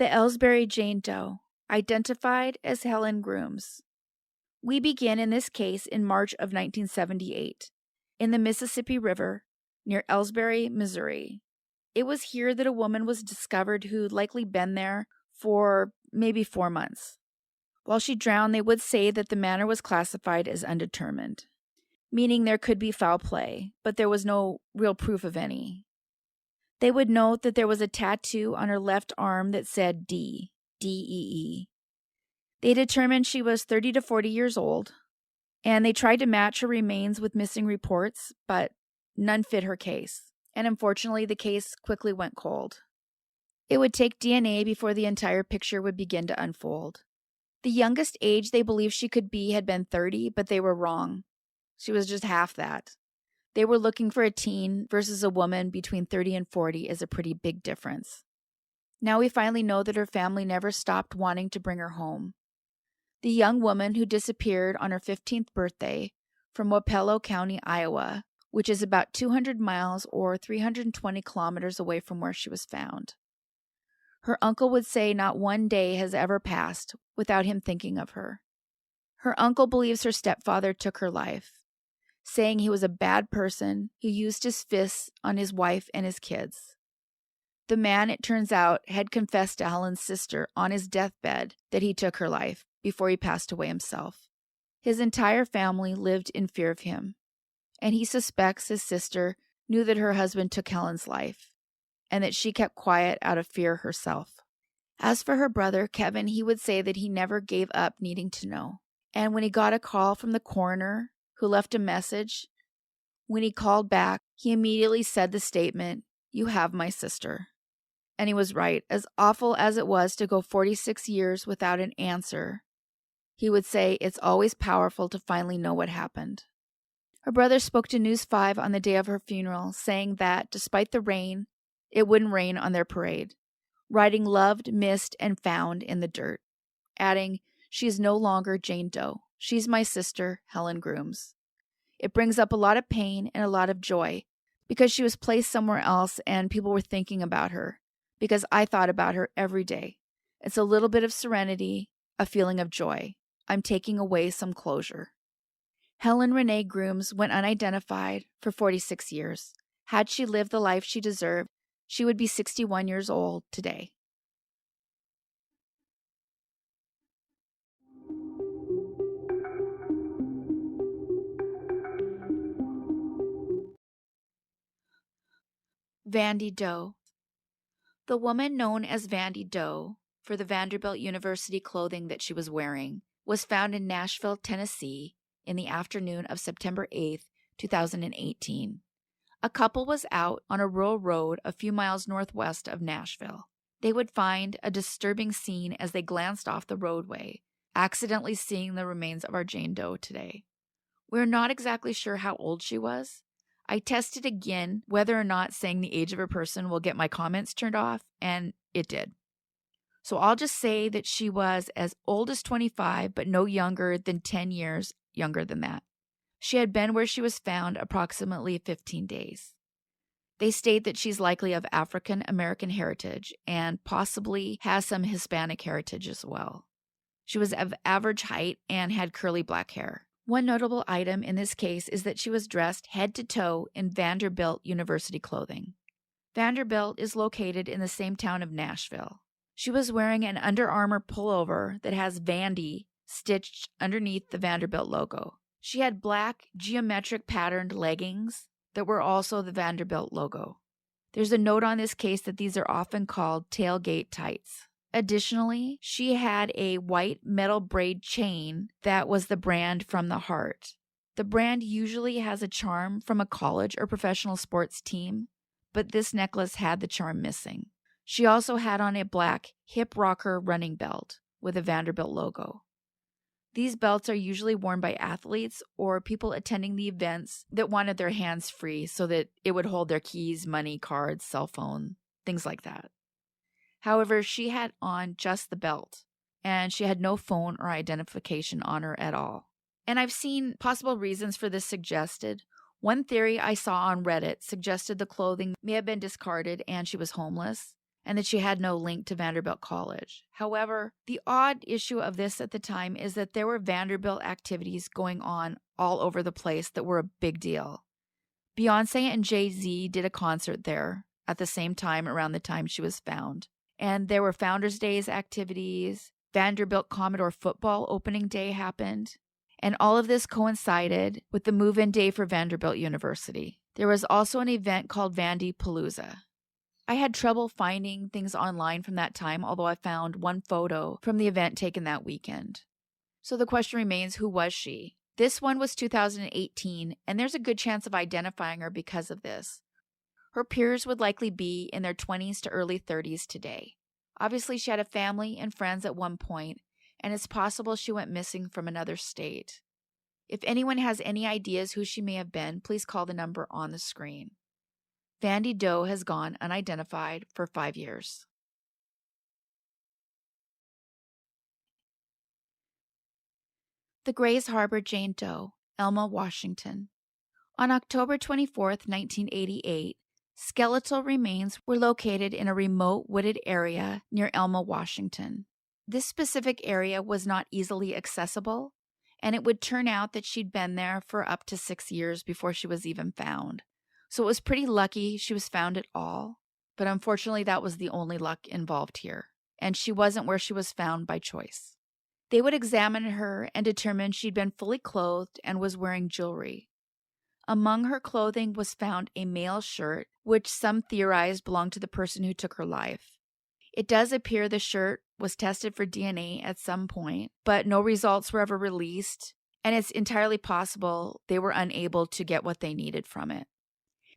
The Elsberry Jane Doe, identified as Helen Groomes. We begin in this case in March of 1978, in the Mississippi River, near Elsberry, Missouri. It was here that a woman was discovered who'd likely been there for maybe 4 months. While she drowned, they would say that the manner was classified as undetermined, meaning there could be foul play, but there was no real proof of any. They would note that there was a tattoo on her left arm that said D, D-E-E. They determined she was 30 to 40 years old, and they tried to match her remains with missing reports, but none fit her case. And unfortunately, the case quickly went cold. It would take DNA before the entire picture would begin to unfold. The youngest age they believed she could be had been 30, but they were wrong. She was just half that. They were looking for a teen versus a woman between 30 and 40 is a pretty big difference. Now we finally know that her family never stopped wanting to bring her home. The young woman who disappeared on her 15th birthday from Wapello County, Iowa, which is about 200 miles or 320 kilometers away from where she was found. Her uncle would say not one day has ever passed without him thinking of her. Her uncle believes her stepfather took her life, saying he was a bad person who used his fists on his wife and his kids. The man, it turns out, had confessed to Helen's sister on his deathbed that he took her life before he passed away himself. His entire family lived in fear of him, and he suspects his sister knew that her husband took Helen's life, and that she kept quiet out of fear herself. As for her brother, Kevin, he would say that he never gave up needing to know. And when he got a call from the coroner, who left a message, when he called back, he immediately said the statement, "You have my sister." And he was right. As awful as it was to go 46 years without an answer, he would say it's always powerful to finally know what happened. Her brother spoke to News 5 on the day of her funeral, saying that, despite the rain, it wouldn't rain on their parade, writing loved, missed, and found in the dirt, adding, "She is no longer Jane Doe. She's my sister, Helen Groomes." It brings up a lot of pain and a lot of joy, because she was placed somewhere else and people were thinking about her, because I thought about her every day. It's a little bit of serenity, a feeling of joy. I'm taking away some closure. Helen Renee Groomes went unidentified for 46 years. Had she lived the life she deserved, she would be 61 years old today. Vandy Doe. The woman known as Vandy Doe, for the Vanderbilt University clothing that she was wearing, was found in Nashville, Tennessee, in the afternoon of September 8, 2018. A couple was out on a rural road a few miles northwest of Nashville. They would find a disturbing scene as they glanced off the roadway, accidentally seeing the remains of our Jane Doe today. We're not exactly sure how old she was. I tested again whether or not saying the age of a person will get my comments turned off, and it did. So I'll just say that she was as old as 25, but no younger than 10 years younger than that. She had been where she was found approximately 15 days. They state that she's likely of African American heritage and possibly has some Hispanic heritage as well. She was of average height and had curly black hair. One notable item in this case is that she was dressed head to toe in Vanderbilt University clothing. Vanderbilt is located in the same town of Nashville. She was wearing an Under Armour pullover that has Vandy stitched underneath the Vanderbilt logo. She had black geometric patterned leggings that were also the Vanderbilt logo. There's a note on this case that these are often called tailgate tights. Additionally, she had a white metal braid chain that was the brand from the heart. The brand usually has a charm from a college or professional sports team, but this necklace had the charm missing. She also had on a black hip rocker running belt with a Vanderbilt logo. These belts are usually worn by athletes or people attending the events that wanted their hands free so that it would hold their keys, money, cards, cell phone, things like that. However, she had on just the belt, and she had no phone or identification on her at all. And I've seen possible reasons for this suggested. One theory I saw on Reddit suggested the clothing may have been discarded and she was homeless, and that she had no link to Vanderbilt College. However, the odd issue of this at the time is that there were Vanderbilt activities going on all over the place that were a big deal. Beyoncé and Jay-Z did a concert there at the same time around the time she was found. And there were Founders Days activities. Vanderbilt Commodore football opening day happened. And all of this coincided with the move-in day for Vanderbilt University. There was also an event called Vandy Palooza. I had trouble finding things online from that time, although I found one photo from the event taken that weekend. So the question remains, who was she? This one was 2018, and there's a good chance of identifying her because of this. Her peers would likely be in their 20s to early 30s today. Obviously, she had a family and friends at one point, and it's possible she went missing from another state. If anyone has any ideas who she may have been, please call the number on the screen. Vandy Doe has gone unidentified for 5 years. The Grays Harbor Jane Doe, Elma, Washington. On October 24, 1988, skeletal remains were located in a remote wooded area near Elma, Washington. This specific area was not easily accessible, and it would turn out that she'd been there for up to 6 years before she was even found. So it was pretty lucky she was found at all, but unfortunately that was the only luck involved here, and she wasn't where she was found by choice. They would examine her and determine she'd been fully clothed and was wearing jewelry. Among her clothing was found a male shirt, which some theorized belonged to the person who took her life. It does appear the shirt was tested for DNA at some point, but no results were ever released, and it's entirely possible they were unable to get what they needed from it.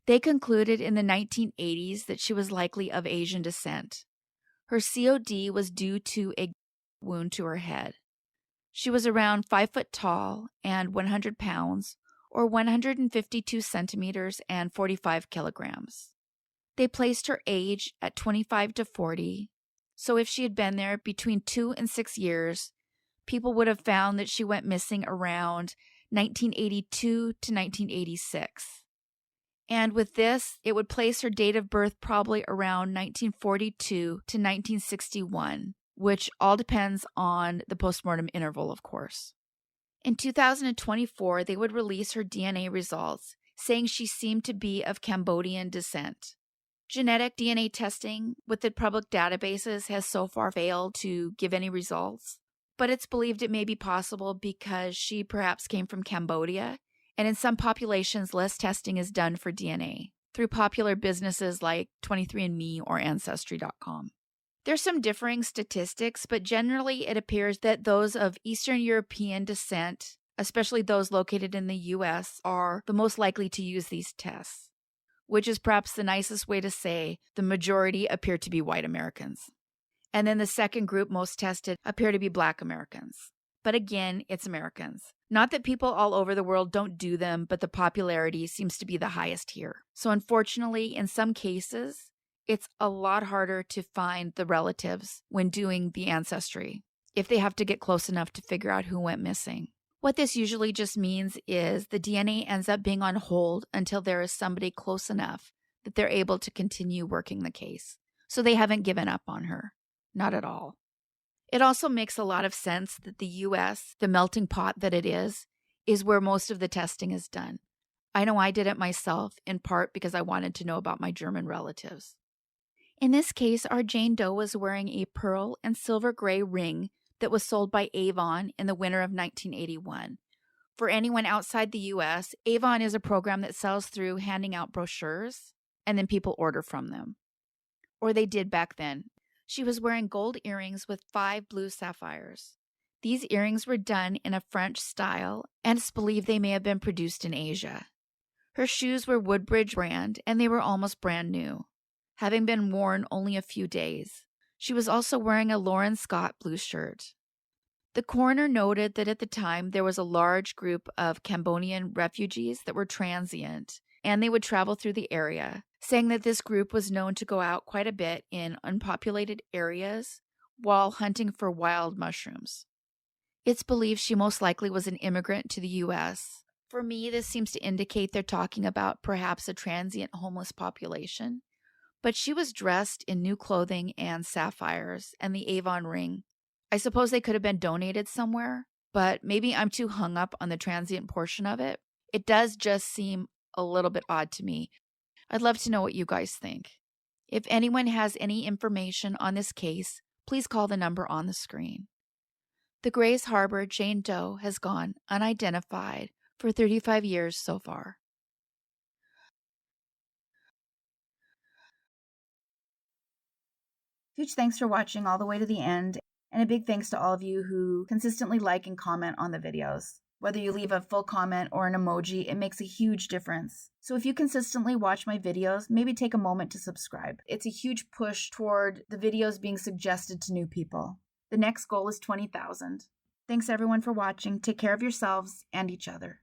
They concluded in the 1980s that she was likely of Asian descent. Her COD was due to a wound to her head. She was around 5 foot tall and 100 pounds, or 152 centimeters and 45 kilograms. They placed her age at 25 to 40, so if she had been there between 2 and 6 years, people would have found that she went missing around 1982 to 1986. And with this, it would place her date of birth probably around 1942 to 1961, which all depends on the postmortem interval, of course. In 2024, they would release her DNA results, saying she seemed to be of Cambodian descent. Genetic DNA testing with the public databases has so far failed to give any results, but it's believed it may be possible because she perhaps came from Cambodia, and in some populations, less testing is done for DNA through popular businesses like 23andMe or Ancestry.com. There's some differing statistics, but generally it appears that those of Eastern European descent, especially those located in the U.S., are the most likely to use these tests, which is perhaps the nicest way to say the majority appear to be white Americans. And then the second group most tested appear to be Black Americans. But again, it's Americans. Not that people all over the world don't do them, but the popularity seems to be the highest here. So unfortunately, in some cases, it's a lot harder to find the relatives when doing the ancestry, if they have to get close enough to figure out who went missing. What this usually just means is the DNA ends up being on hold until there is somebody close enough that they're able to continue working the case. So they haven't given up on her. Not at all. It also makes a lot of sense that the U.S., the melting pot that it is where most of the testing is done. I know I did it myself, in part because I wanted to know about my German relatives. In this case, our Jane Doe was wearing a pearl and silver gray ring that was sold by Avon in the winter of 1981. For anyone outside the U.S., Avon is a program that sells through handing out brochures, and then people order from them. Or they did back then. She was wearing gold earrings with 5 blue sapphires. These earrings were done in a French style, and it's believed they may have been produced in Asia. Her shoes were Woodbridge brand, and they were almost brand new, having been worn only a few days. She was also wearing a Lauren Scott blue shirt. The coroner noted that at the time there was a large group of Cambodian refugees that were transient, and they would travel through the area, saying that this group was known to go out quite a bit in unpopulated areas while hunting for wild mushrooms. It's believed she most likely was an immigrant to the U.S. For me, this seems to indicate they're talking about perhaps a transient homeless population, But she was dressed in new clothing and sapphires and the Avon ring. I suppose they could have been donated somewhere, but maybe I'm too hung up on the transient portion of it. It does just seem a little bit odd to me. I'd love to know what you guys think. If anyone has any information on this case, please call the number on the screen. The Grays Harbor Jane Doe has gone unidentified for 35 years so far. Huge thanks for watching all the way to the end, and a big thanks to all of you who consistently like and comment on the videos. Whether you leave a full comment or an emoji, it makes a huge difference. So if you consistently watch my videos, maybe take a moment to subscribe. It's a huge push toward the videos being suggested to new people. The next goal is 20,000. Thanks everyone for watching. Take care of yourselves and each other.